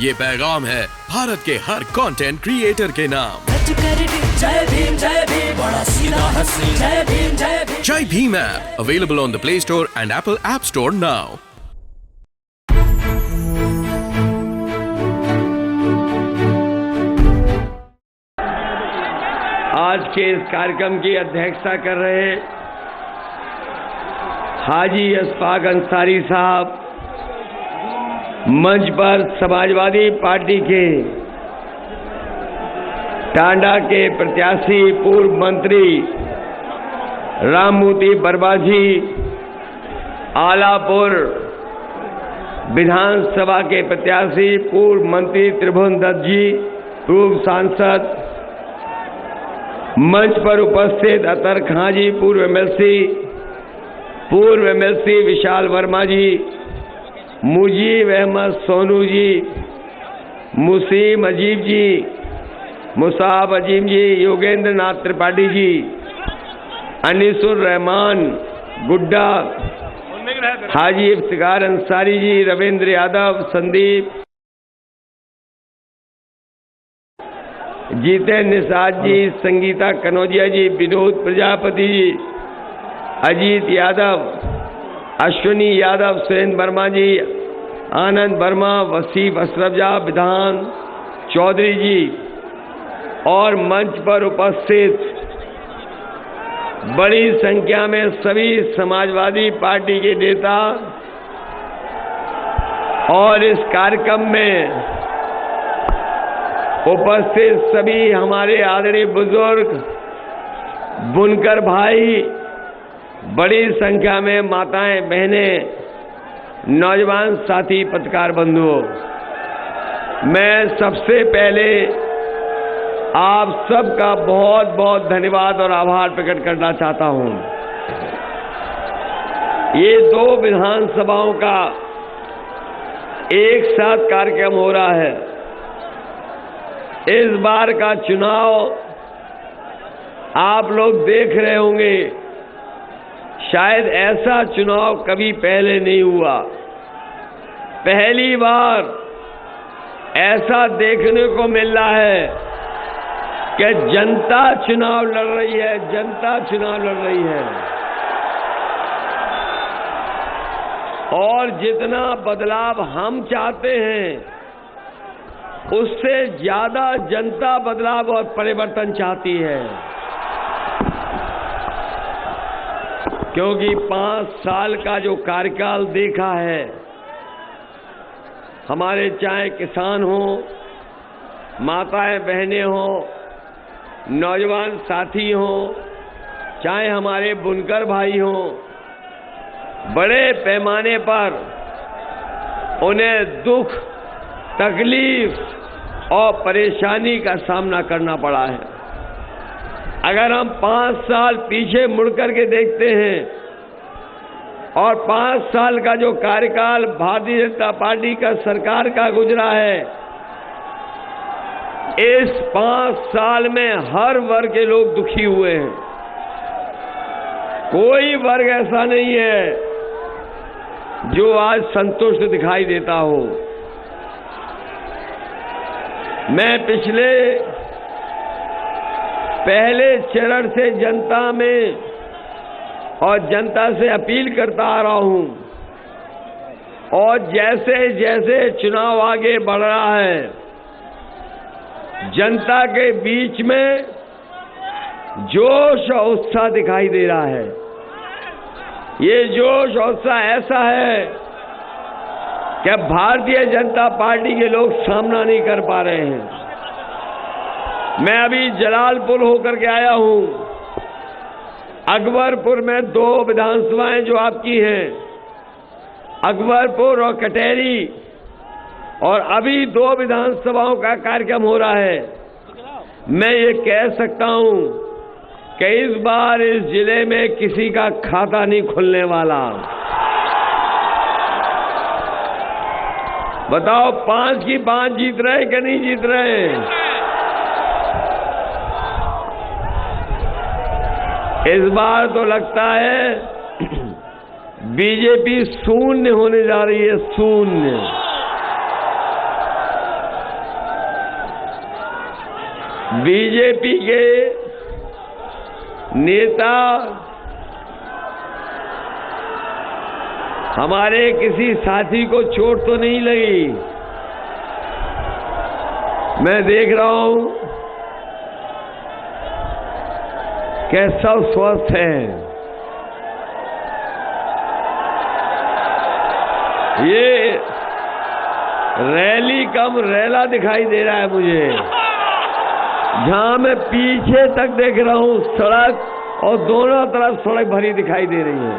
ये पैगाम है भारत के हर कंटेंट क्रिएटर के नाम। जय भीम बड़ा सीधा हंसी जय भीम जय Bhim app available on the play store and Apple app store now. आज के इस कार्यक्रम की अध्यक्षता कर रहे हाजी अशफाक अंसारी साहब, मंच पर समाजवादी पार्टी के टांडा के प्रत्याशी पूर्व मंत्री राममूर्ति वर्मा जी, आलापुर विधानसभा के प्रत्याशी पूर्व मंत्री त्रिभुवन दत्त जी, पूर्व सांसद, मंच पर उपस्थित अतर खां जी, पूर्व एमएलसी विशाल वर्मा जी, मुजीब अहमद सोनू जी, मुसीम अजीब जी, मुसाब अजीम जी, योगेंद्र नाथ त्रिपाठी जी, अनीसुर रहमान गुड्डा, हाजी इफ्तिकार अंसारी जी, रविंद्र यादव, संदीप, जीतेंद्र निषाद जी, संगीता कनौजिया जी, विनोद प्रजापति जी, अजीत यादव, अश्विनी यादव, सुरेंद्र वर्मा जी, आनंद वर्मा, वसीफ अशरफजा, विधान चौधरी जी और मंच पर उपस्थित बड़ी संख्या में सभी समाजवादी पार्टी के नेता और इस कार्यक्रम में उपस्थित सभी हमारे आदरणीय बुजुर्ग, बुनकर भाई, बड़ी संख्या में माताएं, बहनें, नौजवान साथी, पत्रकार बंधुओं, मैं सबसे पहले आप सबका बहुत बहुत धन्यवाद और आभार प्रकट करना चाहता हूं। ये दो विधानसभाओं का एक साथ कार्यक्रम हो रहा है। इस बार का चुनाव आप लोग देख रहे होंगे, शायद ऐसा चुनाव कभी पहले नहीं हुआ। पहली बार ऐसा देखने को मिल रहा है कि जनता चुनाव लड़ रही है, जनता चुनाव लड़ रही है। और जितना बदलाव हम चाहते हैं, उससे ज्यादा जनता बदलाव और परिवर्तन चाहती है। क्योंकि 5 साल का जो कार्यकाल देखा है, हमारे चाहे किसान हो, माताएं बहनें हो, नौजवान साथी हो, चाहे हमारे बुनकर भाई हो, बड़े पैमाने पर उन्हें दुख, तकलीफ और परेशानी का सामना करना पड़ा है। अगर हम 5 साल पीछे मुड़कर के देखते हैं और 5 साल का जो कार्यकाल भारतीय जनता पार्टी का सरकार का गुजरा है, इस 5 साल में हर वर्ग के लोग दुखी हुए हैं। कोई वर्ग ऐसा नहीं है जो आज संतुष्ट दिखाई देता हो। मैं पहले चरण से जनता में और जनता से अपील करता आ रहा हूं, और जैसे जैसे चुनाव आगे बढ़ रहा है, जनता के बीच में जोश और उत्साह दिखाई दे रहा है। ये जोश और उत्साह ऐसा है कि भारतीय जनता पार्टी के लोग सामना नहीं कर पा रहे हैं। मैं अभी जलालपुर होकर के आया हूं। अकबरपुर में 2 विधानसभाएं जो आपकी हैं, अकबरपुर और कटेरी, और अभी 2 विधानसभाओं का कार्यक्रम हो रहा है। मैं ये कह सकता हूं कि इस बार इस जिले में किसी का खाता नहीं खुलने वाला। बताओ, 5 की 5 जीत रहे कि नहीं जीत रहे? इस बार तो लगता है बीजेपी शून्य होने जा रही है, शून्य। बीजेपी के नेता हमारे किसी साथी को चोट तो नहीं लगी? मैं देख रहा हूं कि सब स्वस्थ हैं। ये रैली कम रैला दिखाई दे रहा है मुझे। जहां मैं पीछे तक देख रहा हूं सड़क, और दोनों तरफ सड़क भरी दिखाई दे रही है।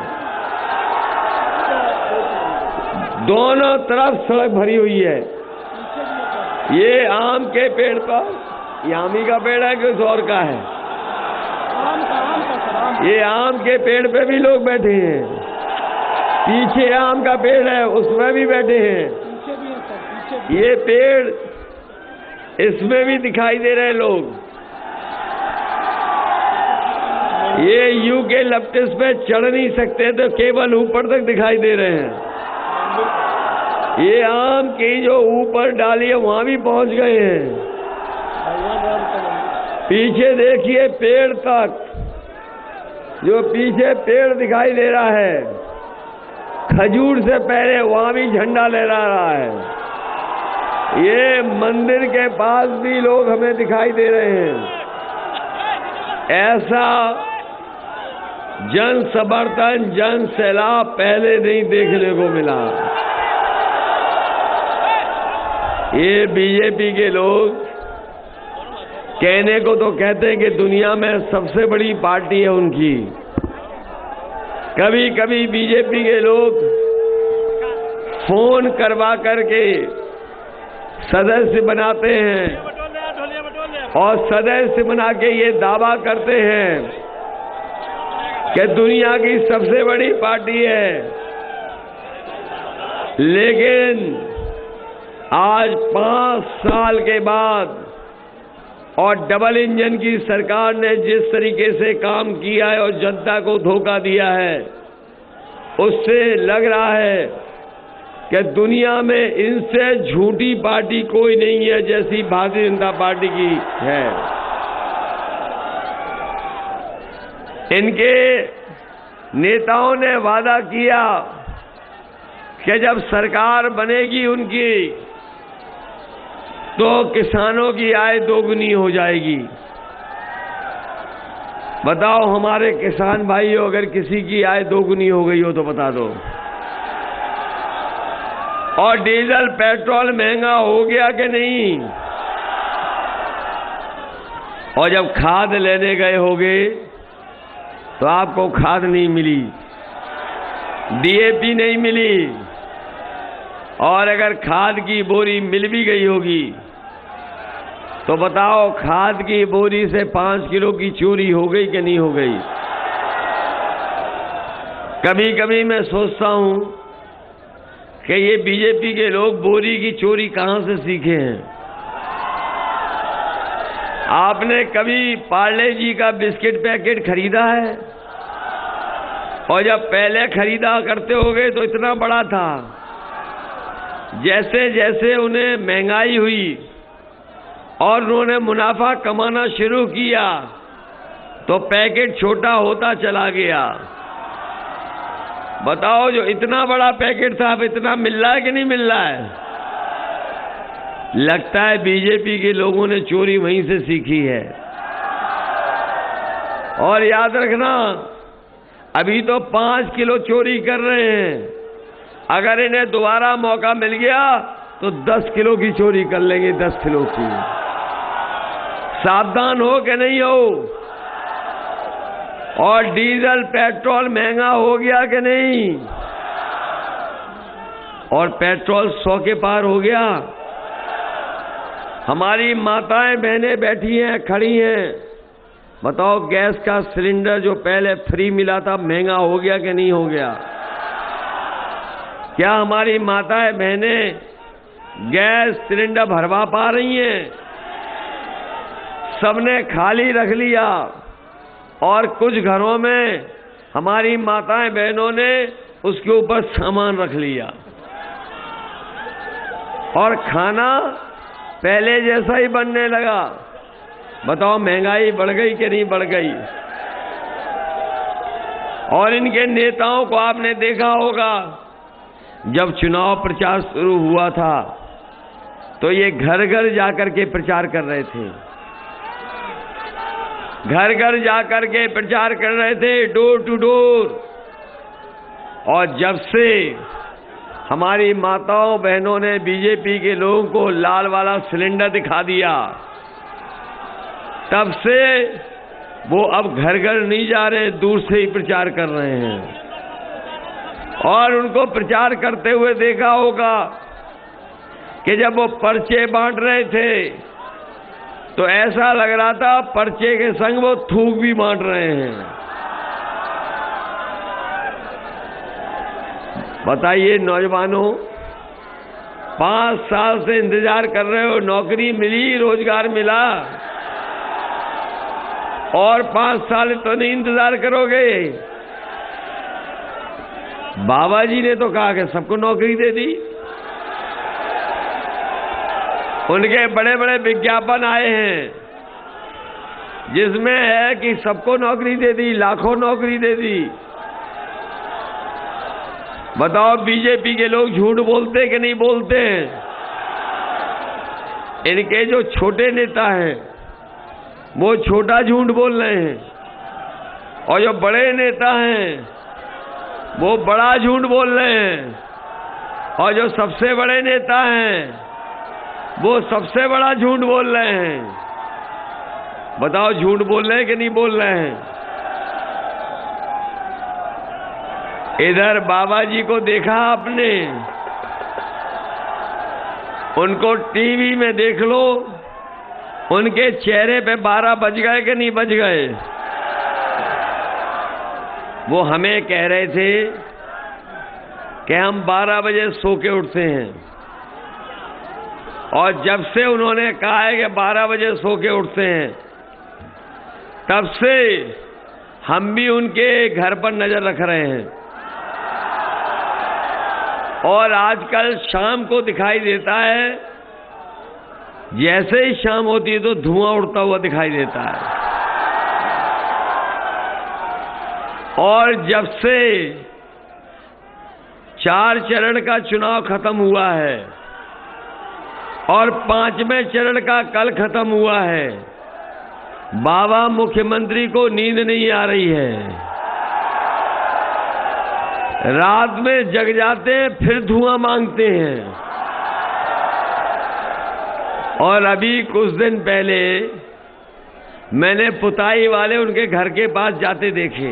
दोनों तरफ सड़क भरी हुई है। ये आम के पेड़ पर, ये आम ही का पेड़ है कि और का है? ये आम के पेड़ पे भी लोग बैठे हैं। पीछे आम का पेड़ है, उसमें भी बैठे हैं। ये पेड़, इसमें भी दिखाई दे रहे लोग। ये यू के लपटिस पे चढ़ नहीं सकते तो केवल ऊपर तक दिखाई दे रहे हैं। ये आम की जो ऊपर डाली है वहां भी पहुंच गए हैं। पीछे देखिए पेड़ तक, जो पीछे पेड़ दिखाई दे रहा है, खजूर से पहले वहां भी झंडा लहरा रहा है। ये मंदिर के पास भी लोग हमें दिखाई दे रहे हैं। ऐसा जन समर्थन, जन सैलाब पहले नहीं देखने को मिला। ये बीजेपी के लोग कहने को तो कहते हैं कि दुनिया में सबसे बड़ी पार्टी है उनकी। कभी कभी बीजेपी के लोग फोन करवा करके सदस्य बनाते हैं और सदस्य बना के ये दावा करते हैं कि दुनिया की सबसे बड़ी पार्टी है। लेकिन आज 5 साल के बाद और डबल इंजन की सरकार ने जिस तरीके से काम किया है और जनता को धोखा दिया है, उससे लग रहा है कि दुनिया में इनसे झूठी पार्टी कोई नहीं है जैसी भारतीय जनता पार्टी की है। इनके नेताओं ने वादा किया कि जब सरकार बनेगी उनकी तो किसानों की आय दोगुनी हो जाएगी। बताओ हमारे किसान भाइयों, अगर किसी की आय दोगुनी हो गई हो तो बता दो। और डीजल पेट्रोल महंगा हो गया कि नहीं? और जब खाद लेने गए होगे तो आपको खाद नहीं मिली, डीएपी नहीं मिली, और अगर खाद की बोरी मिल भी गई होगी तो बताओ खाद की बोरी से 5 किलो की चोरी हो गई कि नहीं हो गई? कभी कभी मैं सोचता हूं कि ये बीजेपी के लोग बोरी की चोरी कहां से सीखे हैं। आपने कभी पार्ले जी का बिस्किट पैकेट खरीदा है? और जब पहले खरीदा करते होगे तो इतना बड़ा था। जैसे जैसे उन्हें महंगाई हुई और उन्होंने मुनाफा कमाना शुरू किया तो पैकेट छोटा होता चला गया। बताओ, जो इतना बड़ा पैकेट था अब इतना मिल रहा है कि नहीं मिल रहा है? लगता है बीजेपी के लोगों ने चोरी वहीं से सीखी है। और याद रखना, अभी तो 5 किलो चोरी कर रहे हैं, अगर इन्हें दोबारा मौका मिल गया तो 10 किलो की चोरी कर लेंगे, 10 किलो की। सावधान हो कि नहीं हो? और डीजल पेट्रोल महंगा हो गया कि नहीं? और पेट्रोल 100 के पार हो गया। हमारी माताएं बहनें बैठी हैं, खड़ी हैं। बताओ, गैस का सिलेंडर जो पहले फ्री मिला था महंगा हो गया कि नहीं हो गया? क्या हमारी माताएं बहनें गैस सिलेंडर भरवा पा रही हैं? सबने खाली रख लिया और कुछ घरों में हमारी माताएं बहनों ने उसके ऊपर सामान रख लिया और खाना पहले जैसा ही बनने लगा। बताओ महंगाई बढ़ गई कि नहीं बढ़ गई? और इनके नेताओं को आपने देखा होगा, जब चुनाव प्रचार शुरू हुआ था तो ये घर घर जाकर के प्रचार कर रहे थे, घर घर जाकर के प्रचार कर रहे थे, डोर टू डोर। और जब से हमारी माताओं बहनों ने बीजेपी के लोगों को लाल वाला सिलेंडर दिखा दिया, तब से वो अब घर घर नहीं जा रहे, दूर से ही प्रचार कर रहे हैं। और उनको प्रचार करते हुए देखा होगा कि जब वो पर्चे बांट रहे थे तो ऐसा लग रहा था पर्चे के संग वो थूक भी बांट रहे हैं। बताइए नौजवानों, 5 साल से इंतजार कर रहे हो, नौकरी मिली, रोजगार मिला, और 5 साल तो नहीं इंतजार करोगे? बाबा जी ने तो कहा कि सबको नौकरी दे दी। उनके बड़े बड़े विज्ञापन आए हैं जिसमें है कि सबको नौकरी दे दी, लाखों नौकरी दे दी। बताओ बीजेपी के लोग झूठ बोलते कि नहीं बोलते हैं? इनके जो छोटे नेता हैं वो छोटा झूठ बोल रहे हैं, और जो बड़े नेता हैं वो बड़ा झूठ बोल रहे हैं, और जो सबसे बड़े नेता हैं वो सबसे बड़ा झूठ बोल रहे हैं। बताओ झूठ बोल रहे हैं कि नहीं बोल रहे हैं? इधर बाबा जी को देखा आपने, उनको टीवी में देख लो, उनके चेहरे पे 12 बज गए कि नहीं बज गए? वो हमें कह रहे थे कि हम 12 बजे सो के उठते हैं, और जब से उन्होंने कहा है कि 12 बजे सो के उठते हैं, तब से हम भी उनके घर पर नजर रख रहे हैं। और आजकल शाम को दिखाई देता है, जैसे ही शाम होती है तो धुआं उड़ता हुआ दिखाई देता है। और जब से 4 चरण का चुनाव खत्म हुआ है और 5वें चरण का कल खत्म हुआ है, बाबा मुख्यमंत्री को नींद नहीं आ रही है। रात में जग जाते हैं, फिर धुआं मांगते हैं। और अभी कुछ दिन पहले मैंने पुताई वाले उनके घर के पास जाते देखे।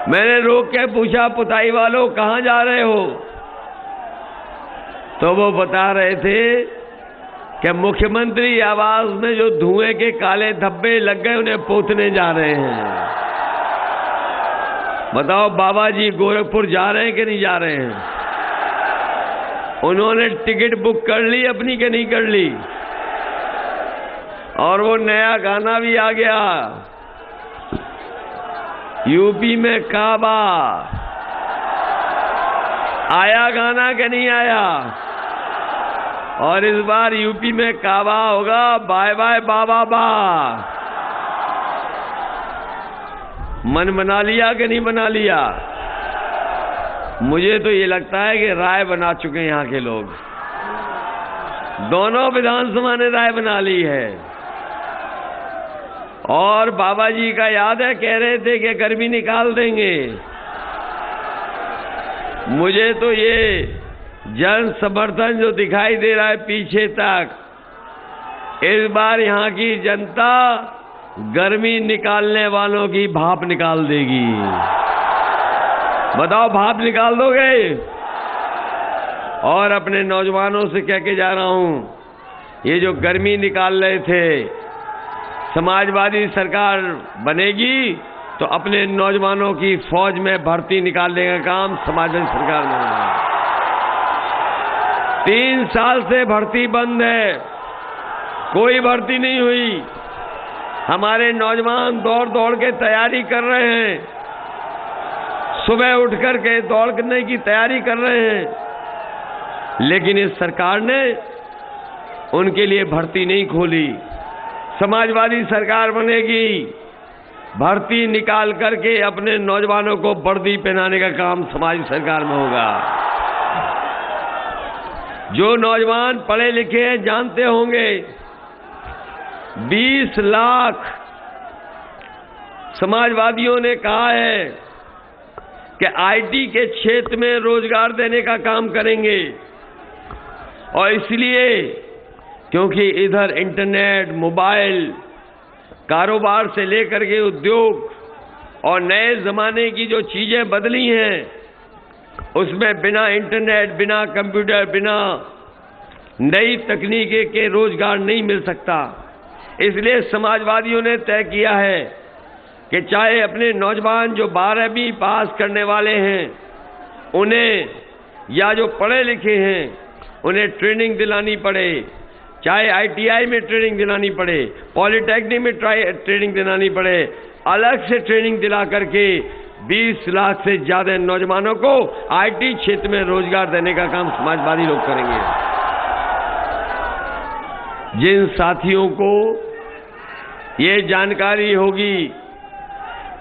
मैंने रोक के पूछा, पुताई वालों कहाँ जा रहे हो? तो वो बता रहे थे कि मुख्यमंत्री आवास में जो धुएं के काले धब्बे लग गए उन्हें पोतने जा रहे हैं। बताओ बाबा जी गोरखपुर जा रहे हैं कि नहीं जा रहे हैं? उन्होंने टिकट बुक कर ली अपनी कि नहीं कर ली? और वो नया गाना भी आ गया, यूपी में काबा आया, गाना कि नहीं आया? और इस बार यूपी में काबा होगा, बाय बाय बाबा बा। मन बना लिया कि नहीं बना लिया? मुझे तो ये लगता है कि राय बना चुके हैं यहाँ के लोग। दोनों विधानसभा ने राय बना ली है। और बाबा जी का याद है, कह रहे थे कि गर्मी निकाल देंगे। मुझे तो ये जन समर्थन जो दिखाई दे रहा है पीछे तक, इस बार यहाँ की जनता गर्मी निकालने वालों की भाप निकाल देगी। बताओ भाप निकाल दोगे? और अपने नौजवानों से कह के जा रहा हूं, ये जो गर्मी निकाल रहे थे, समाजवादी सरकार बनेगी तो अपने नौजवानों की फौज में भर्ती निकालने का काम समाजवादी सरकार में होगा। 3 साल से भर्ती बंद है, कोई भर्ती नहीं हुई। हमारे नौजवान दौड़ दौड़ के तैयारी कर रहे हैं, सुबह उठ कर के दौड़ने की तैयारी कर रहे हैं, लेकिन इस सरकार ने उनके लिए भर्ती नहीं खोली। समाजवादी सरकार बनेगी, भर्ती निकाल करके अपने नौजवानों को वर्दी पहनाने का काम समाजवादी सरकार में होगा। जो नौजवान पढ़े लिखे हैं जानते होंगे 20 लाख समाजवादियों ने कहा है कि आईटी के क्षेत्र में रोजगार देने का काम करेंगे, और इसलिए क्योंकि इधर इंटरनेट, मोबाइल, कारोबार से लेकर के उद्योग और नए जमाने की जो चीजें बदली हैं, उसमें बिना इंटरनेट, बिना कंप्यूटर, बिना नई तकनीकी के रोजगार नहीं मिल सकता। इसलिए समाजवादियों ने तय किया है कि चाहे अपने नौजवान जो 12वीं पास करने वाले हैं उन्हें, या जो पढ़े लिखे हैं उन्हें ट्रेनिंग दिलानी पड़े, चाहे आईटीआई में ट्रेनिंग दिलानी पड़े, पॉलिटेक्निक में ट्रेनिंग दिलानी पड़े, अलग से ट्रेनिंग दिला करके 20 लाख से ज्यादा नौजवानों को आईटी क्षेत्र में रोजगार देने का काम समाजवादी लोग करेंगे। जिन साथियों को ये जानकारी होगी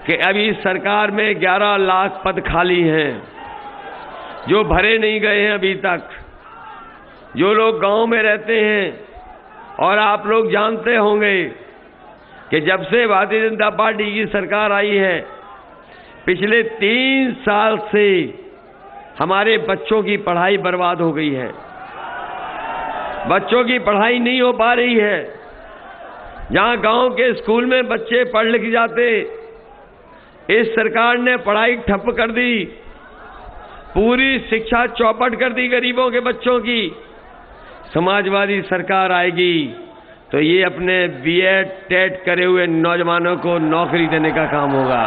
कि अभी सरकार में 11 लाख पद खाली हैं जो भरे नहीं गए हैं अभी तक, जो लोग गांव में रहते हैं, और आप लोग जानते होंगे कि जब से भारतीय जनता पार्टी की सरकार आई है, पिछले 3 साल से हमारे बच्चों की पढ़ाई बर्बाद हो गई है। बच्चों की पढ़ाई नहीं हो पा रही है। जहां गांव के स्कूल में बच्चे पढ़ लिख जाते, इस सरकार ने पढ़ाई ठप कर दी, पूरी शिक्षा चौपट कर दी गरीबों के बच्चों की। समाजवादी सरकार आएगी तो ये अपने बीएड टेट करे हुए नौजवानों को नौकरी देने का काम होगा।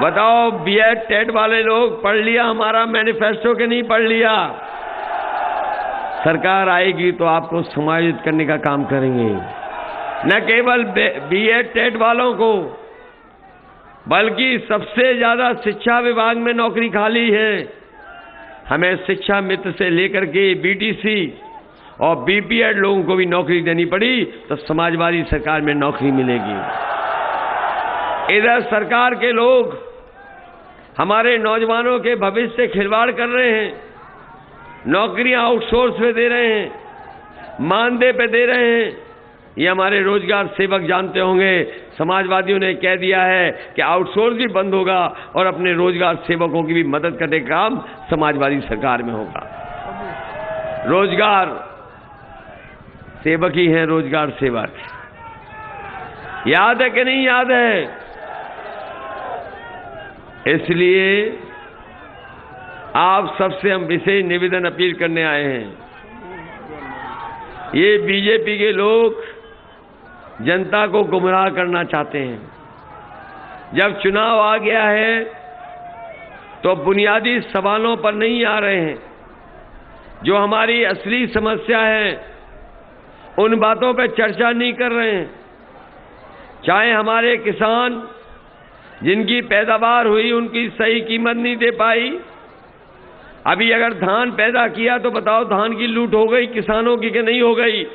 बताओ, बीएड टेट वाले लोग पढ़ लिया हमारा मैनिफेस्टो के नहीं पढ़ लिया? सरकार आएगी तो आपको समायोजित करने का काम करेंगे। न केवल बीएड टेट वालों को, बल्कि सबसे ज्यादा शिक्षा विभाग में नौकरी खाली है। हमें शिक्षा मित्र से लेकर के बीटीसी और बीपीएड लोगों को भी नौकरी देनी पड़ी तो समाजवादी सरकार में नौकरी मिलेगी। इधर सरकार के लोग हमारे नौजवानों के भविष्य से खिलवाड़ कर रहे हैं, नौकरियां आउटसोर्स पे दे रहे हैं, मानदेय पे दे रहे हैं। ये हमारे रोजगार सेवक जानते होंगे, समाजवादियों ने कह दिया है कि आउटसोर्स भी बंद होगा और अपने रोजगार सेवकों की भी मदद करने का काम समाजवादी सरकार में होगा। रोजगार सेवक ही हैं, रोजगार सेवक। याद है कि नहीं याद है? इसलिए आप सबसे हम विशेष निवेदन अपील करने आए हैं। ये बीजेपी के लोग जनता को गुमराह करना चाहते हैं। जब चुनाव आ गया है तो बुनियादी सवालों पर नहीं आ रहे हैं। जो हमारी असली समस्या है उन बातों पर चर्चा नहीं कर रहे हैं। चाहे हमारे किसान जिनकी पैदावार हुई उनकी सही कीमत नहीं दे पाई। अभी अगर धान पैदा किया तो बताओ, धान की लूट हो गई किसानों की कि नहीं हो गई?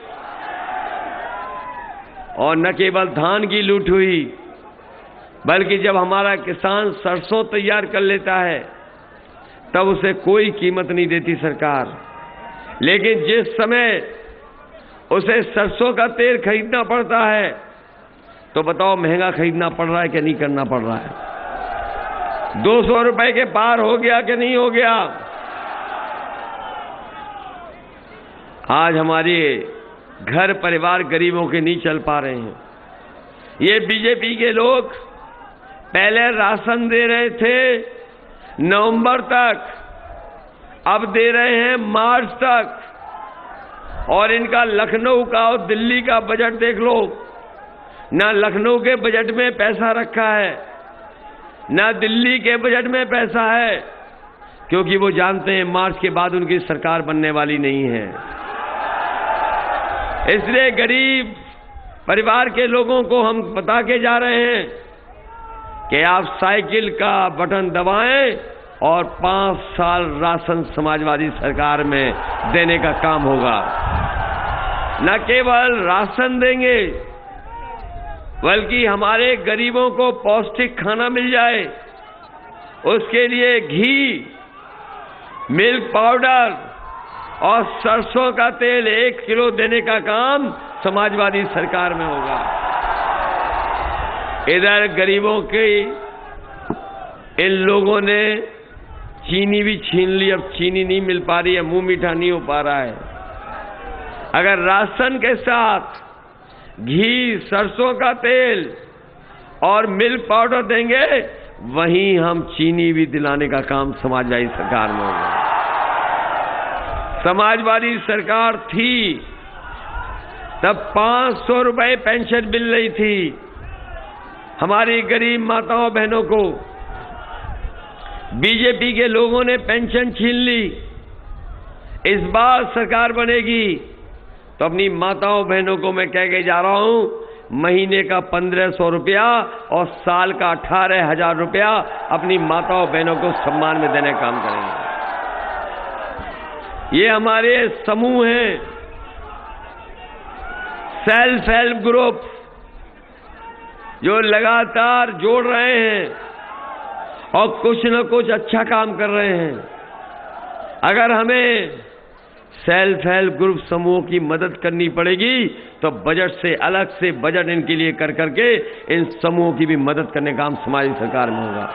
और न केवल धान की लूट हुई, बल्कि जब हमारा किसान सरसों तैयार कर लेता है तब उसे कोई कीमत नहीं देती सरकार। लेकिन जिस समय उसे सरसों का तेल खरीदना पड़ता है तो बताओ, महंगा खरीदना पड़ रहा है कि नहीं करना पड़ रहा है? 200 रुपए के पार हो गया कि नहीं हो गया? आज हमारे घर परिवार गरीबों के नहीं चल पा रहे हैं। ये बीजेपी के लोग पहले राशन दे रहे थे नवंबर तक, अब दे रहे हैं मार्च तक। और इनका लखनऊ का और दिल्ली का बजट देख लो, ना लखनऊ के बजट में पैसा रखा है, ना दिल्ली के बजट में पैसा है, क्योंकि वो जानते हैं मार्च के बाद उनकी सरकार बनने वाली नहीं है। इसलिए गरीब परिवार के लोगों को हम बता के जा रहे हैं कि आप साइकिल का बटन दबाएं और 5 साल राशन समाजवादी सरकार में देने का काम होगा। न केवल राशन देंगे बल्कि हमारे गरीबों को पौष्टिक खाना मिल जाए, उसके लिए घी, मिल्क पाउडर और सरसों का तेल 1 किलो देने का काम समाजवादी सरकार में होगा। इधर गरीबों के इन लोगों ने चीनी भी छीन ली, अब चीनी नहीं मिल पा रही है, मुंह मीठा नहीं हो पा रहा है। अगर राशन के साथ घी, सरसों का तेल और मिल्क पाउडर देंगे, वहीं हम चीनी भी दिलाने का काम समाजवादी सरकार में होगा। समाजवादी सरकार थी तब 500 रुपए पेंशन मिल रही थी हमारी गरीब माताओं बहनों को। बीजेपी के लोगों ने पेंशन छीन ली। इस बार सरकार बनेगी तो अपनी माताओं बहनों को मैं कह के जा रहा हूं, महीने का 1500 रुपया और साल का 18,000 रुपया अपनी माताओं बहनों को सम्मान में देने का काम करेंगे। ये हमारे समूह हैं, सेल्फ हेल्प ग्रुप, जो लगातार जोड़ रहे हैं और कुछ न कुछ अच्छा काम कर रहे हैं। अगर हमें सेल्फ हेल्प ग्रुप समूह की मदद करनी पड़ेगी तो बजट से अलग से बजट इनके लिए कर करके इन समूहों की भी मदद करने का काम समाज सरकार में होगा।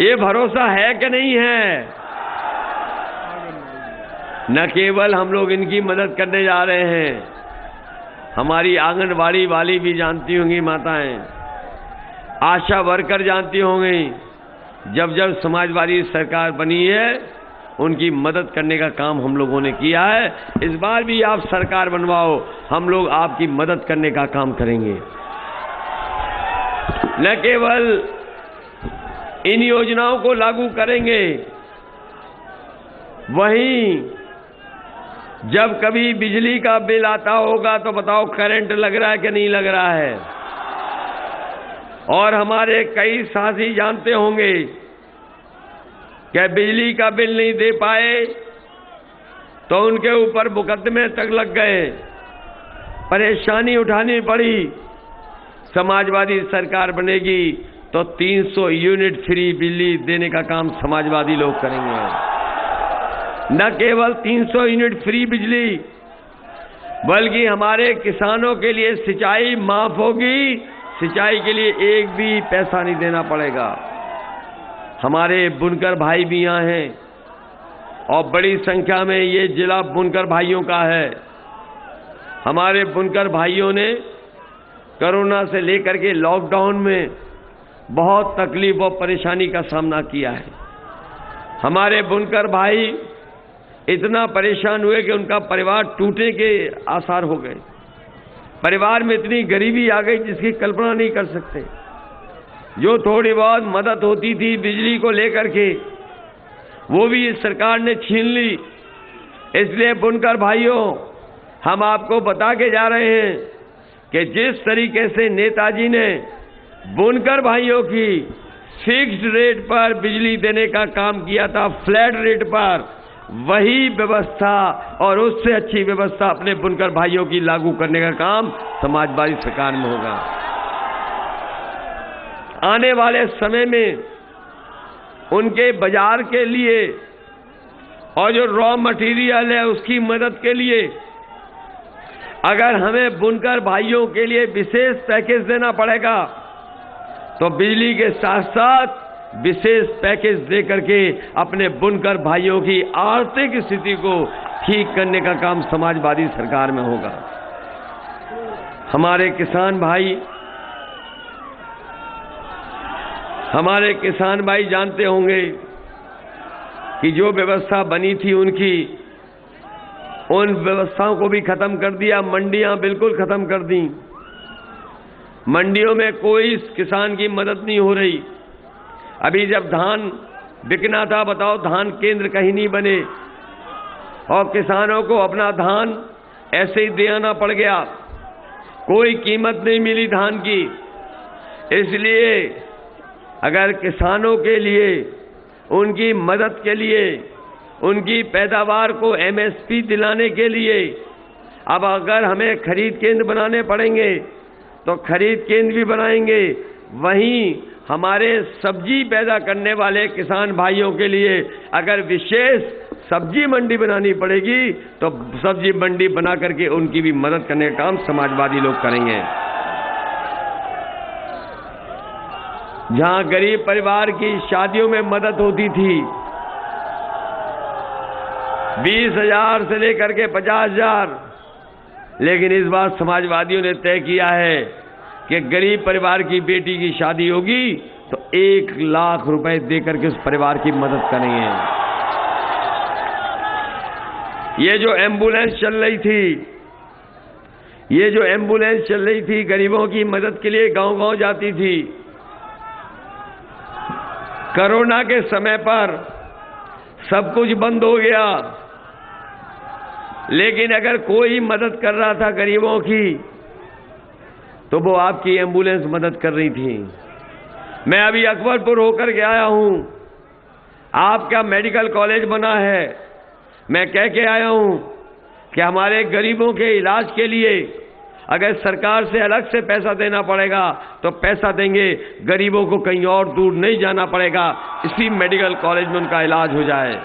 ये भरोसा है कि नहीं है? न केवल हम लोग इनकी मदद करने जा रहे हैं, हमारी आंगनबाड़ी वाली भी जानती होंगी माताएं, आशा वर्कर जानती होंगी, जब जब समाजवादी सरकार बनी है उनकी मदद करने का काम हम लोगों ने किया है। इस बार भी आप सरकार बनवाओ, हम लोग आपकी मदद करने का काम करेंगे। न केवल इन योजनाओं को लागू करेंगे, वहीं जब कभी बिजली का बिल आता होगा तो बताओ करंट लग रहा है कि नहीं लग रहा है। और हमारे कई साथी जानते होंगे कि बिजली का बिल नहीं दे पाए तो उनके ऊपर मुकदमे तक लग गए, परेशानी उठानी पड़ी। समाजवादी सरकार बनेगी तो 300 यूनिट फ्री बिजली देने का काम समाजवादी लोग करेंगे। न केवल 300 यूनिट फ्री बिजली, बल्कि हमारे किसानों के लिए सिंचाई माफ होगी, सिंचाई के लिए एक भी पैसा नहीं देना पड़ेगा। हमारे बुनकर भाई भी यहाँ हैं और बड़ी संख्या में ये जिला बुनकर भाइयों का है। हमारे बुनकर भाइयों ने कोरोना से लेकर के लॉकडाउन में बहुत तकलीफ और परेशानी का सामना किया है। हमारे बुनकर भाई इतना परेशान हुए कि उनका परिवार टूटने के आसार हो गए। परिवार में इतनी गरीबी आ गई जिसकी कल्पना नहीं कर सकते। जो थोड़ी बहुत मदद होती थी बिजली को लेकर के, वो भी इस सरकार ने छीन ली। इसलिए बुनकर भाइयों, हम आपको बता के जा रहे हैं कि जिस तरीके से नेताजी ने बुनकर भाइयों की फिक्स्ड रेट पर बिजली देने का काम किया था, फ्लैट रेट पर, वही व्यवस्था और उससे अच्छी व्यवस्था अपने बुनकर भाइयों की लागू करने का काम समाजवादी सरकार में होगा। आने वाले समय में उनके बाजार के लिए और जो रॉ मटेरियल है उसकी मदद के लिए अगर हमें बुनकर भाइयों के लिए विशेष पैकेज देना पड़ेगा तो बिजली के साथ साथ विशेष पैकेज दे करके अपने बुनकर भाइयों की आर्थिक स्थिति को ठीक करने का काम समाजवादी सरकार में होगा। हमारे किसान भाई जानते होंगे कि जो व्यवस्था बनी थी उन व्यवस्थाओं को भी खत्म कर दिया। मंडियां बिल्कुल खत्म कर दी। मंडियों में कोई किसान की मदद नहीं हो रही। अभी जब धान बिकना था, बताओ धान केंद्र कहीं नहीं बने और किसानों को अपना धान ऐसे ही दे आना पड़ गया। कोई कीमत नहीं मिली धान की। इसलिए अगर किसानों के लिए, उनकी मदद के लिए, उनकी पैदावार को एमएसपी दिलाने के लिए अब अगर हमें खरीद केंद्र बनाने पड़ेंगे तो खरीद केंद्र भी बनाएंगे। वहीं हमारे सब्जी पैदा करने वाले किसान भाइयों के लिए अगर विशेष सब्जी मंडी बनानी पड़ेगी तो सब्जी मंडी बना करके उनकी भी मदद करने का काम समाजवादी लोग करेंगे। जहां गरीब परिवार की शादियों में मदद होती थी, 20,000 से लेकर के 50,000, लेकिन इस बार समाजवादियों ने तय किया है कि गरीब परिवार की बेटी की शादी होगी तो 1 लाख रुपए देकर के उस परिवार की मदद करेंगे। ये जो एम्बुलेंस चल रही थी, गरीबों की मदद के लिए गांव-गांव जाती थी। कोरोना के समय पर सब कुछ बंद हो गया, लेकिन अगर कोई मदद कर रहा था गरीबों की तो वो आपकी एम्बुलेंस मदद कर रही थी। मैं अभी अकबरपुर होकर के आया हूं, आपका मेडिकल कॉलेज बना है। मैं कह के आया हूं कि हमारे गरीबों के इलाज के लिए अगर सरकार से अलग से पैसा देना पड़ेगा तो पैसा देंगे, गरीबों को कहीं और दूर नहीं जाना पड़ेगा, इसी मेडिकल कॉलेज में उनका इलाज हो जाए।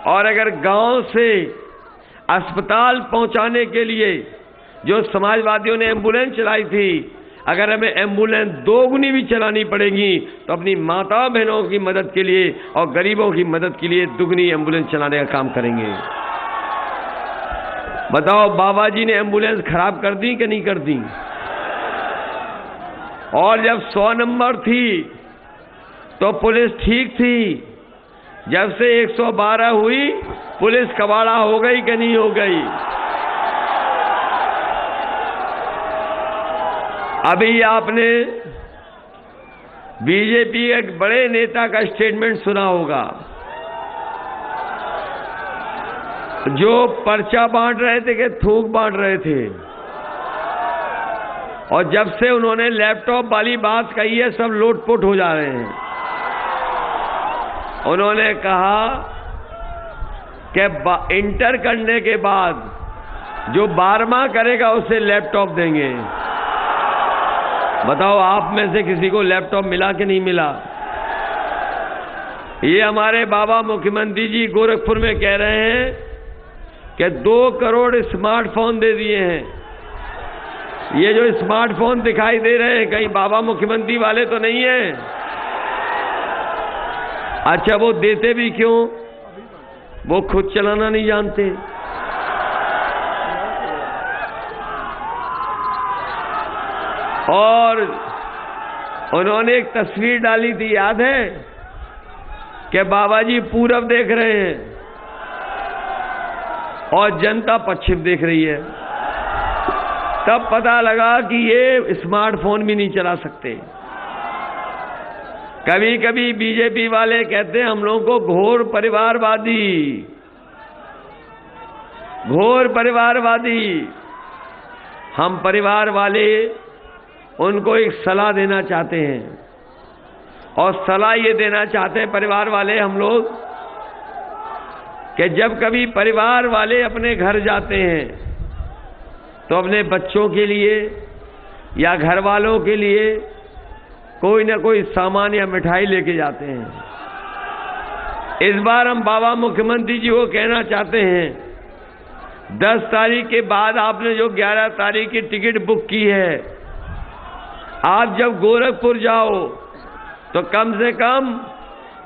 और अगर गांव से अस्पताल पहुंचाने के लिए जो समाजवादियों ने एम्बुलेंस चलाई थी, अगर हमें एम्बुलेंस 2 गुनी भी चलानी पड़ेगी तो अपनी माता बहनों की मदद के लिए और गरीबों की मदद के लिए 2 गुनी एम्बुलेंस चलाने का काम करेंगे। बताओ, बाबा जी ने एम्बुलेंस खराब कर दी कि नहीं कर दी? और जब 100 नंबर थी तो पुलिस ठीक थी, जब से 112 हुई पुलिस कबाड़ा हो गई कि नहीं हो गई? अभी आपने बीजेपी एक बड़े नेता का स्टेटमेंट सुना होगा, जो पर्चा बांट रहे थे कि थूक बांट रहे थे। और जब से उन्होंने लैपटॉप वाली बात कही है, सब लोटपोट हो जा रहे हैं। उन्होंने कहा कि इंटर करने के बाद जो 12वां करेगा उसे लैपटॉप देंगे। बताओ, आप में से किसी को लैपटॉप मिला कि नहीं मिला? ये हमारे बाबा मुख्यमंत्री जी गोरखपुर में कह रहे हैं कि 2 करोड़ स्मार्टफोन दे दिए हैं। ये जो स्मार्टफोन दिखाई दे रहे हैं, कहीं बाबा मुख्यमंत्री वाले तो नहीं है? अच्छा, वो देते भी क्यों? वो खुद चलाना नहीं जानते। और उन्होंने एक तस्वीर डाली थी, याद है, कि बाबा जी पूरब देख रहे हैं और जनता पश्चिम देख रही है। तब पता लगा कि ये स्मार्टफोन भी नहीं चला सकते। कभी कभी बीजेपी वाले कहते हैं हम लोगों को घोर परिवारवादी। हम परिवार वाले उनको एक सलाह देना चाहते हैं, और सलाह ये देना चाहते हैं परिवार वाले हम लोग कि जब कभी परिवार वाले अपने घर जाते हैं तो अपने बच्चों के लिए या घर वालों के लिए कोई ना कोई सामान या मिठाई लेके जाते हैं। इस बार हम बाबा मुख्यमंत्री जी को कहना चाहते हैं, 10 तारीख के बाद आपने जो 11 तारीख की टिकट बुक की है, आप जब गोरखपुर जाओ तो कम से कम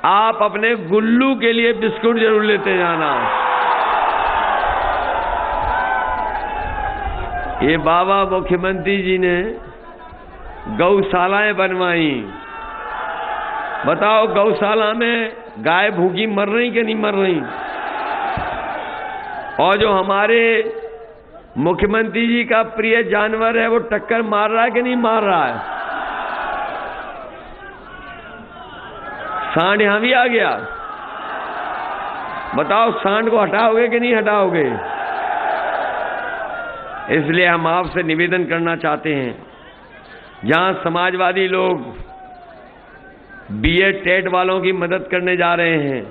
आप अपने गुल्लू के लिए बिस्कुट जरूर लेते जाना। ये बाबा मुख्यमंत्री जी ने गौशालाएं बनवाई। बताओ, गौशाला में गाय भूखी मर रही कि नहीं मर रही? और जो हमारे मुख्यमंत्री जी का प्रिय जानवर है वो टक्कर मार रहा है कि नहीं मार रहा है? सांड यहां भी आ गया। बताओ, सांड को हटाओगे कि नहीं हटाओगे? इसलिए हम आपसे निवेदन करना चाहते हैं, जहां समाजवादी लोग बीएड टेट वालों की मदद करने जा रहे हैं,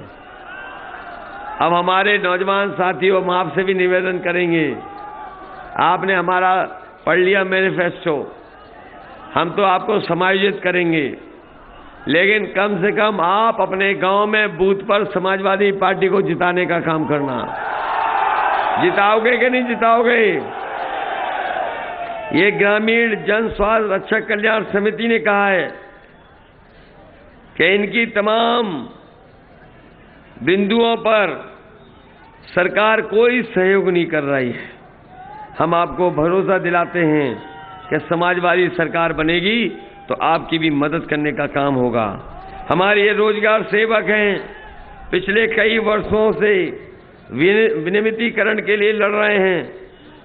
अब हमारे नौजवान साथियों हम आपसे भी निवेदन करेंगे आपने हमारा पढ़ लिया मैनिफेस्टो, हम तो आपको समायोजित करेंगे, लेकिन कम से कम आप अपने गांव में बूथ पर समाजवादी पार्टी को जिताने का काम करना। जिताओगे कि नहीं जिताओगे? ये ग्रामीण जन स्वास्थ्य रक्षक कल्याण समिति ने कहा है कि इनकी तमाम बिंदुओं पर सरकार कोई सहयोग नहीं कर रही है। हम आपको भरोसा दिलाते हैं कि समाजवादी सरकार बनेगी तो आपकी भी मदद करने का काम होगा। हमारे ये रोजगार सेवक हैं, पिछले कई वर्षों से विनियमितीकरण के लिए लड़ रहे हैं।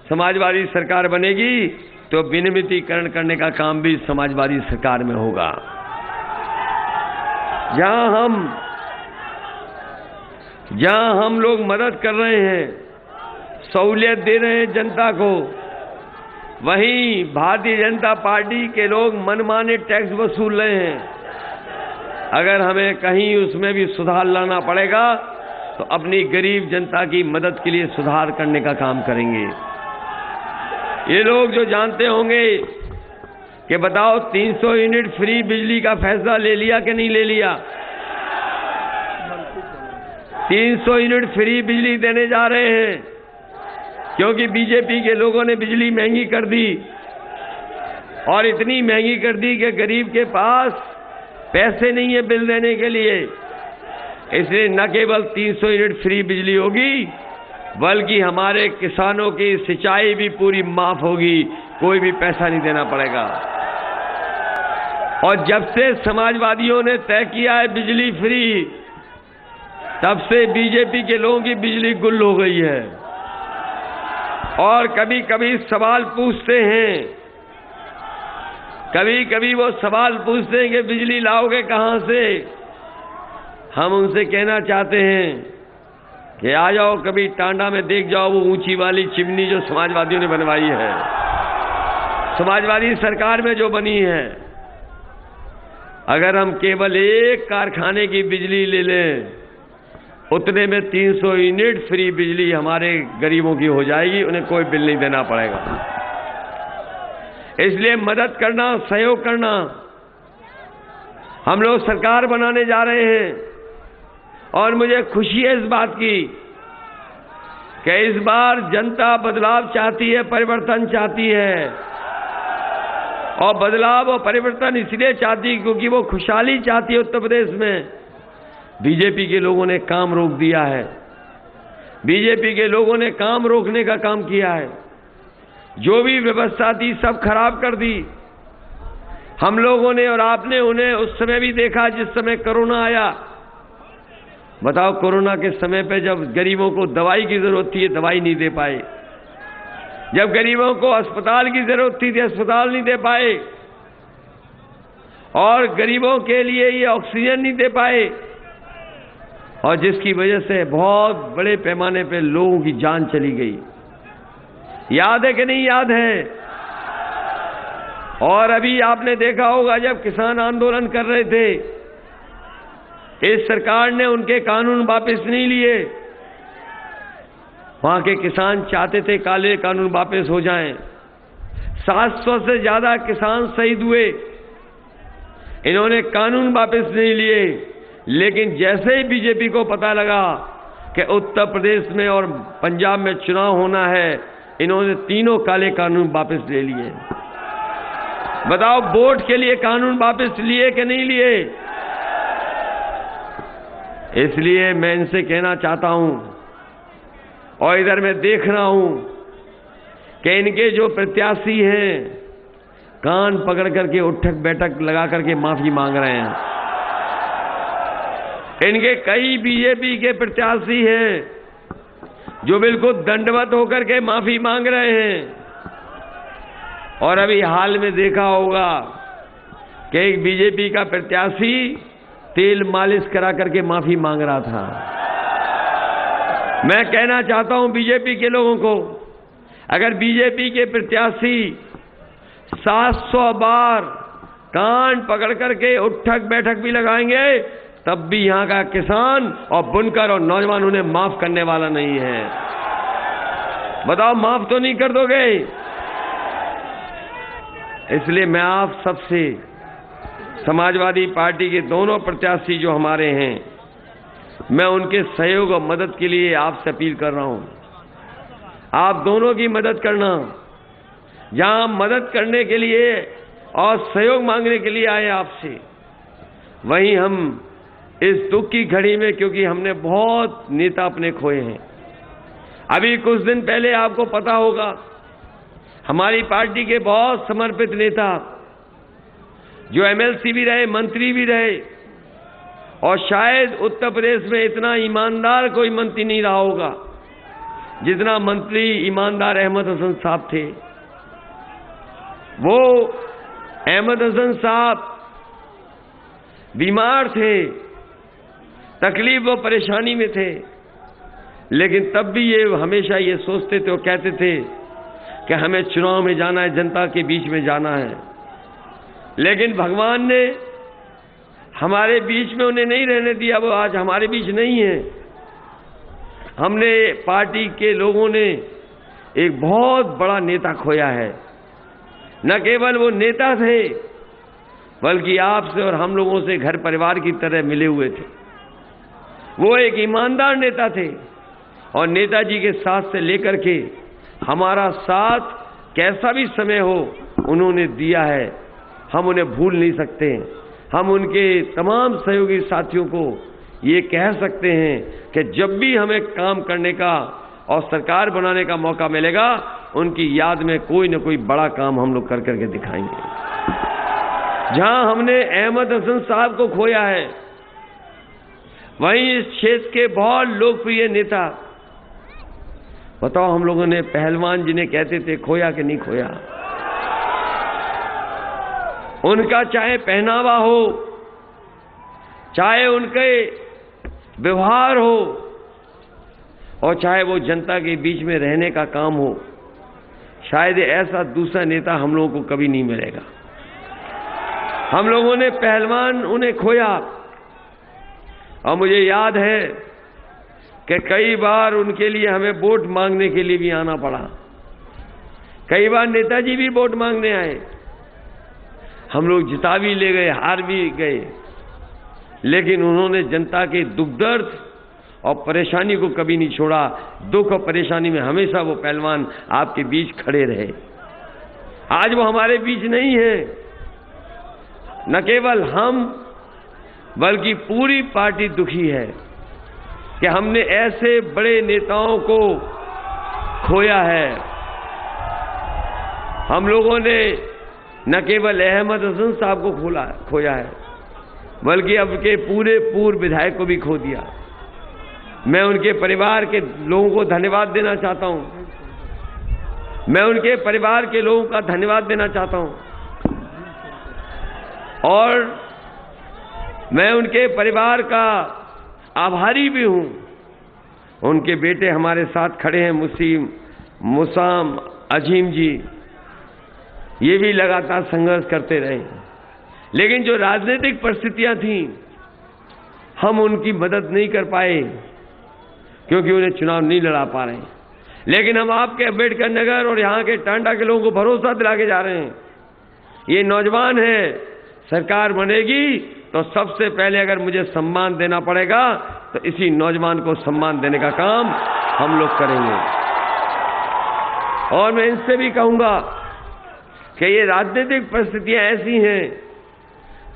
समाजवादी सरकार बनेगी तो विनियमितीकरण करने का काम भी समाजवादी सरकार में होगा। जहां हम लोग मदद कर रहे हैं, सहूलियत दे रहे हैं जनता को, वहीं भारतीय जनता पार्टी के लोग मनमाने टैक्स वसूल रहे हैं। अगर हमें कहीं उसमें भी सुधार लाना पड़ेगा तो अपनी गरीब जनता की मदद के लिए सुधार करने का काम करेंगे। ये लोग जो जानते होंगे कि बताओ 300 यूनिट फ्री बिजली का फैसला ले लिया कि नहीं ले लिया? 300 यूनिट फ्री बिजली देने जा रहे हैं क्योंकि बीजेपी के लोगों ने बिजली महंगी कर दी, और इतनी महंगी कर दी कि गरीब के पास पैसे नहीं है बिल देने के लिए। इसलिए न केवल 300 यूनिट फ्री बिजली होगी, बल्कि हमारे किसानों की सिंचाई भी पूरी माफ होगी, कोई भी पैसा नहीं देना पड़ेगा। और जब से समाजवादियों ने तय किया है बिजली फ्री, तब से बीजेपी के लोगों की बिजली गुल हो गई है। और कभी कभी सवाल पूछते हैं, कभी कभी वो सवाल पूछते हैं कि बिजली लाओगे कहां से? हम उनसे कहना चाहते हैं कि आ जाओ, कभी टांडा में देख जाओ वो ऊंची वाली चिमनी जो समाजवादियों ने बनवाई है, समाजवादी सरकार में जो बनी है। अगर हम केवल एक कारखाने की बिजली ले लें, उतने में 300 यूनिट फ्री बिजली हमारे गरीबों की हो जाएगी, उन्हें कोई बिल नहीं देना पड़ेगा। इसलिए मदद करना, सहयोग करना। हम लोग सरकार बनाने जा रहे हैं और मुझे खुशी है इस बात की कि इस बार जनता बदलाव चाहती है, परिवर्तन चाहती है। और बदलाव और परिवर्तन इसलिए चाहती है क्योंकि वो खुशहाली चाहती है। उत्तर प्रदेश में बीजेपी के लोगों ने काम रोक दिया है, बीजेपी के लोगों ने काम रोकने का काम किया है। जो भी व्यवस्था थी सब खराब कर दी। हम लोगों ने और आपने उन्हें उस समय भी देखा जिस समय कोरोना आया। बताओ, कोरोना के समय पे जब गरीबों को दवाई की जरूरत थी, दवाई नहीं दे पाए। जब गरीबों को अस्पताल की जरूरत थी, अस्पताल नहीं दे पाए। और गरीबों के लिए ये ऑक्सीजन नहीं दे पाए, और जिसकी वजह से बहुत बड़े पैमाने पे लोगों की जान चली गई। याद है कि नहीं याद है? और अभी आपने देखा होगा जब किसान आंदोलन कर रहे थे, इस सरकार ने उनके कानून वापस नहीं लिए। वहां के किसान चाहते थे काले कानून वापस हो जाएं। 700 से ज्यादा किसान शहीद हुए। इन्होंने कानून वापस नहीं लिए, लेकिन जैसे ही बीजेपी को पता लगा कि उत्तर प्रदेश में और पंजाब में चुनाव होना है, इन्होंने तीनों काले कानून वापस ले लिए। बताओ, वोट के लिए कानून वापस लिए कि नहीं लिए? इसलिए मैं इनसे कहना चाहता हूं, और इधर मैं देख रहा हूं कि इनके जो प्रत्याशी हैं, कान पकड़ करके उठक बैठक लगा करके माफी मांग रहे हैं। इनके कई बीजेपी के प्रत्याशी हैं जो बिल्कुल दंडवत होकर के माफी मांग रहे हैं। और अभी हाल में देखा होगा कि एक बीजेपी का प्रत्याशी तेल मालिश करा करके माफी मांग रहा था। मैं कहना चाहता हूं बीजेपी के लोगों को, अगर बीजेपी के प्रत्याशी 700 बार कान पकड़ करके उठक बैठक भी लगाएंगे, तब भी यहां का किसान और बुनकर और नौजवान उन्हें माफ करने वाला नहीं है। बताओ माफ तो नहीं कर दोगे? इसलिए मैं आप सबसे, समाजवादी पार्टी के दोनों प्रत्याशी जो हमारे हैं, मैं उनके सहयोग और मदद के लिए आपसे अपील कर रहा हूं। आप दोनों की मदद करना। जहां मदद करने के लिए और सहयोग मांगने के लिए आए आपसे, वहीं हम इस दुख की घड़ी में, क्योंकि हमने बहुत नेता अपने खोए हैं। अभी कुछ दिन पहले आपको पता होगा, हमारी पार्टी के बहुत समर्पित नेता जो एमएलसी भी रहे, मंत्री भी रहे, और शायद उत्तर प्रदेश में इतना ईमानदार कोई मंत्री नहीं रहा होगा जितना मंत्री ईमानदार अहमद हसन साहब थे। वो अहमद हसन साहब बीमार थे, तकलीफ और परेशानी में थे, लेकिन तब भी ये हमेशा ये सोचते थे और कहते थे कि हमें चुनाव में जाना है, जनता के बीच में जाना है। लेकिन भगवान ने हमारे बीच में उन्हें नहीं रहने दिया, वो आज हमारे बीच नहीं है। हमने पार्टी के लोगों ने एक बहुत बड़ा नेता खोया है। न केवल वो नेता थे, बल्कि आपसे और हम लोगों से घर परिवार की तरह मिले हुए थे। वो एक ईमानदार नेता थे, और नेताजी के साथ से लेकर के हमारा साथ कैसा भी समय हो उन्होंने दिया है, हम उन्हें भूल नहीं सकते। हम उनके तमाम सहयोगी साथियों को ये कह सकते हैं कि जब भी हमें काम करने का और सरकार बनाने का मौका मिलेगा, उनकी याद में कोई न कोई बड़ा काम हम लोग कर करके दिखाएंगे। जहां हमने अहमद हसन साहब को खोया है, वहीं इस क्षेत्र के बहुत लोकप्रिय नेता, बताओ हम लोगों ने पहलवान जिन्हें कहते थे, खोया कि नहीं खोया? उनका चाहे पहनावा हो, चाहे उनके व्यवहार हो, और चाहे वो जनता के बीच में रहने का काम हो, शायद ऐसा दूसरा नेता हम लोगों को कभी नहीं मिलेगा। हम लोगों ने पहलवान उन्हें खोया, और मुझे याद है कि कई बार उनके लिए हमें वोट मांगने के लिए भी आना पड़ा। कई बार नेताजी भी वोट मांगने आए, हम लोग जिता भी ले गए, हार भी गए, लेकिन उन्होंने जनता के दुख दर्द और परेशानी को कभी नहीं छोड़ा। दुख और परेशानी में हमेशा वो पहलवान आपके बीच खड़े रहे। आज वो हमारे बीच नहीं है। न केवल हम, बल्कि पूरी पार्टी दुखी है कि हमने ऐसे बड़े नेताओं को खोया है। हम लोगों ने न केवल अहमद हसन साहब को खोया है, बल्कि अब के पूरे पूर्व विधायक को भी खो दिया। मैं उनके परिवार के लोगों को धन्यवाद देना चाहता हूं। मैं उनके परिवार के लोगों का धन्यवाद देना चाहता हूं, और मैं उनके परिवार का आभारी भी हूं। उनके बेटे हमारे साथ खड़े हैं, मुसाम अजीम जी, ये भी लगातार संघर्ष करते रहे, लेकिन जो राजनीतिक परिस्थितियां थीं, हम उनकी मदद नहीं कर पाए क्योंकि उन्हें चुनाव नहीं लड़ा पा रहे। लेकिन हम आपके अम्बेडकर नगर और यहाँ के टांडा के लोगों को भरोसा दिला के जा रहे हैं, ये नौजवान है, सरकार बनेगी तो सबसे पहले अगर मुझे सम्मान देना पड़ेगा तो इसी नौजवान को सम्मान देने का काम हम लोग करेंगे। और मैं इनसे भी कहूंगा कि ये राजनीतिक परिस्थितियां ऐसी हैं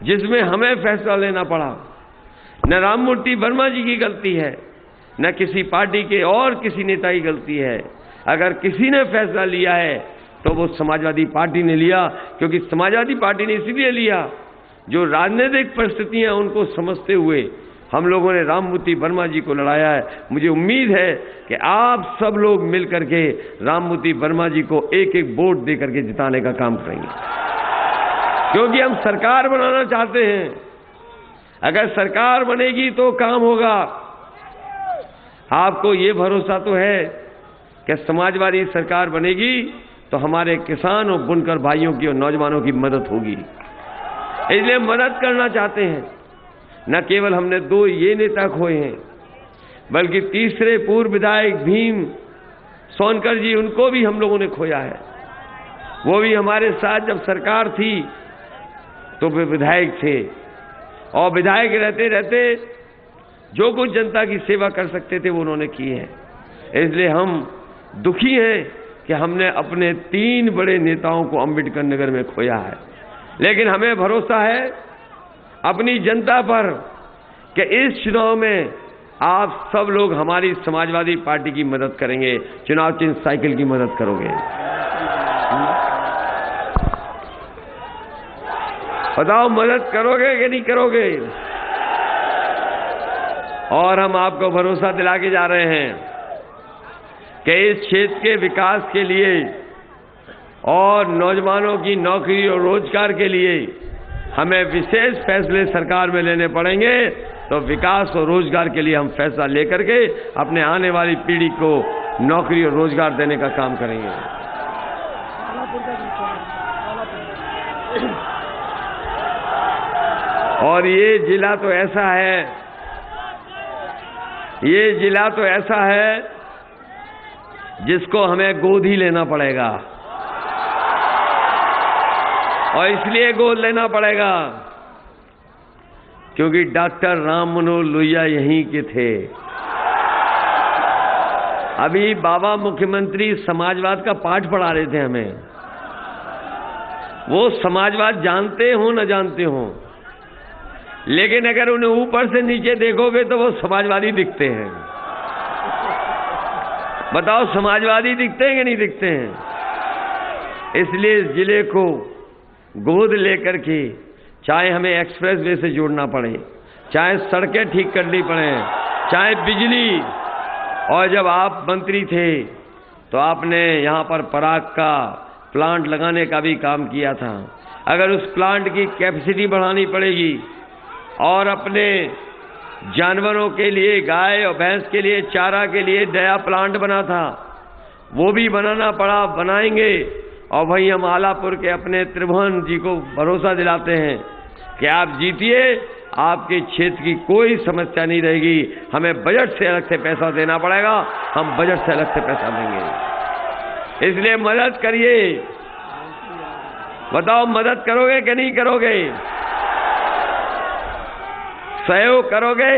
जिसमें हमें फैसला लेना पड़ा। न राममूर्ति वर्मा जी की गलती है, न किसी पार्टी के और किसी नेता की गलती है। अगर किसी ने फैसला लिया है तो वो समाजवादी पार्टी ने लिया, क्योंकि समाजवादी पार्टी ने इसलिए लिया, जो राजनीतिक परिस्थितियां उनको समझते हुए हम लोगों ने राममूर्ति वर्मा जी को लड़ाया है। मुझे उम्मीद है कि आप सब लोग मिलकर के राममूर्ति वर्मा जी को एक एक वोट दे करके जिताने का काम करेंगे, क्योंकि हम सरकार बनाना चाहते हैं। अगर सरकार बनेगी तो काम होगा। आपको ये भरोसा तो है कि समाजवादी सरकार बनेगी तो हमारे किसान और बुनकर भाइयों की और नौजवानों की मदद होगी, इसलिए मदद करना चाहते हैं। न केवल हमने 2 ये नेता खोए हैं, बल्कि तीसरे पूर्व विधायक भीम सोनकर जी, उनको भी हम लोगों ने खोया है। वो भी हमारे साथ जब सरकार थी तो वे विधायक थे, और विधायक रहते रहते जो कुछ जनता की सेवा कर सकते थे वो उन्होंने की है। इसलिए हम दुखी हैं कि हमने अपने 3 बड़े नेताओं को अंबेडकर नगर में खोया है। लेकिन हमें भरोसा है अपनी जनता पर कि इस चुनाव में आप सब लोग हमारी समाजवादी पार्टी की मदद करेंगे, चुनाव चिन्ह साइकिल की मदद करोगे। बताओ, मदद करोगे कि नहीं करोगे? और हम आपको भरोसा दिला के जा रहे हैं कि इस क्षेत्र के विकास के लिए और नौजवानों की नौकरी और रोजगार के लिए हमें विशेष फैसले सरकार में लेने पड़ेंगे। तो विकास और रोजगार के लिए हम फैसला लेकर के अपने आने वाली पीढ़ी को नौकरी और रोजगार देने का काम करेंगे। और ये जिला तो ऐसा है, ये जिला तो ऐसा है जिसको हमें गोद ही लेना पड़ेगा, और इसलिए गोद लेना पड़ेगा क्योंकि डॉक्टर राम मनोहर लोहिया यहीं के थे। अभी बाबा मुख्यमंत्री समाजवाद का पाठ पढ़ा रहे थे हमें। वो समाजवाद जानते हो न जानते हो, लेकिन अगर उन्हें ऊपर से नीचे देखोगे तो वो समाजवादी दिखते हैं। बताओ, समाजवादी दिखते हैं कि नहीं दिखते हैं? इसलिए इस जिले को गोद लेकर के, चाहे हमें एक्सप्रेस वे से जोड़ना पड़े, चाहे सड़कें ठीक करनी पड़े, चाहे बिजली, और जब आप मंत्री थे तो आपने यहाँ पर पराग का प्लांट लगाने का भी काम किया था। अगर उस प्लांट की कैपेसिटी बढ़ानी पड़ेगी और अपने जानवरों के लिए, गाय और भैंस के लिए चारा के लिए नया प्लांट बना था, वो भी बनाना पड़ा, बनाएंगे। और वहीं हम आलापुर के अपने त्रिभुवन जी को भरोसा दिलाते हैं कि आप जीतिए, आपके क्षेत्र की कोई समस्या नहीं रहेगी। हमें बजट से अलग से पैसा देना पड़ेगा, हम बजट से अलग से पैसा देंगे। इसलिए मदद करिए। बताओ, मदद करोगे कि नहीं करोगे? सहयोग करोगे?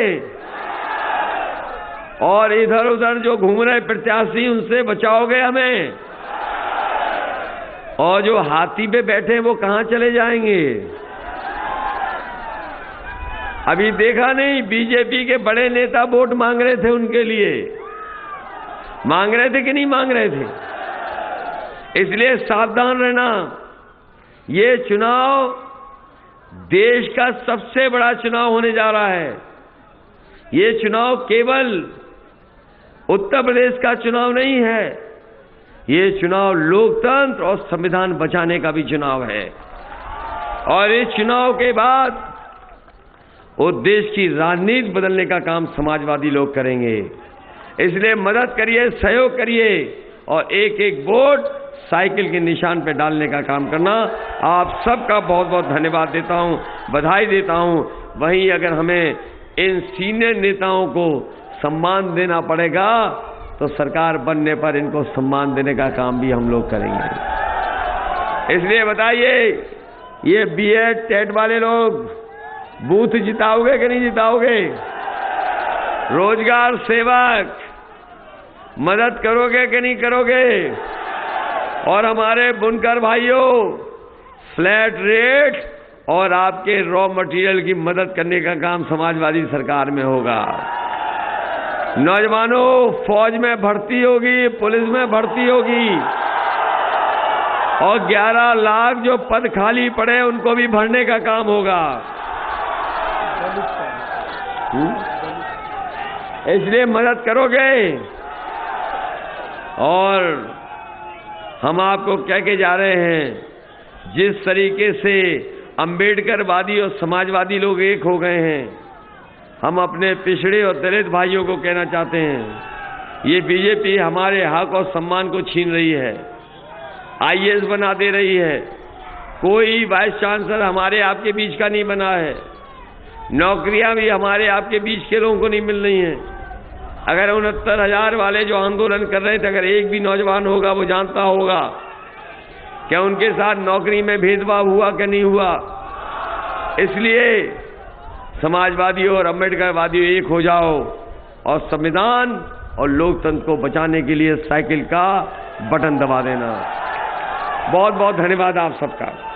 और इधर उधर जो घूम रहे प्रत्याशी, उनसे बचाओगे हमें? और जो हाथी पे बैठे हैं वो कहां चले जाएंगे? अभी देखा नहीं, बीजेपी के बड़े नेता वोट मांग रहे थे, उनके लिए मांग रहे थे कि नहीं मांग रहे थे? इसलिए सावधान रहना। ये चुनाव देश का सबसे बड़ा चुनाव होने जा रहा है। ये चुनाव केवल उत्तर प्रदेश का चुनाव नहीं है, ये चुनाव लोकतंत्र और संविधान बचाने का भी चुनाव है। और इस चुनाव के बाद वो देश की राजनीति बदलने का काम समाजवादी लोग करेंगे। इसलिए मदद करिए, सहयोग करिए, और एक एक वोट साइकिल के निशान पे डालने का काम करना। आप सबका बहुत बहुत धन्यवाद देता हूं, बधाई देता हूं। वहीं अगर हमें इन सीनियर नेताओं को सम्मान देना पड़ेगा तो सरकार बनने पर इनको सम्मान देने का काम भी हम लोग करेंगे। इसलिए बताइए, ये बीएड टेट वाले लोग बूथ जिताओगे कि नहीं जिताओगे? रोजगार सेवक मदद करोगे कि नहीं करोगे? और हमारे बुनकर भाइयों, फ्लैट रेट और आपके रॉ मटेरियल की मदद करने का काम समाजवादी सरकार में होगा। नौजवानों, फौज में भर्ती होगी, पुलिस में भर्ती होगी, और 11 लाख जो पद खाली पड़े उनको भी भरने का काम होगा। इसलिए मदद करोगे? और हम आपको कह के जा रहे हैं, जिस तरीके से अंबेडकरवादी और समाजवादी लोग एक हो गए हैं, हम अपने पिछड़े और दलित भाइयों को कहना चाहते हैं, ये बीजेपी हमारे हक और सम्मान को छीन रही है, आईएएस बना दे रही है, कोई वाइस चांसलर हमारे आपके बीच का नहीं बना है, नौकरियां भी हमारे आपके बीच के लोगों को नहीं मिल रही हैं। अगर 69,000 वाले जो आंदोलन कर रहे थे, अगर एक भी नौजवान होगा वो जानता होगा क्या उनके साथ नौकरी में भेदभाव हुआ कि नहीं हुआ। इसलिए समाजवादियों और अम्बेडकरवादियों एक हो जाओ और संविधान और लोकतंत्र को बचाने के लिए साइकिल का बटन दबा देना। बहुत बहुत धन्यवाद आप सबका।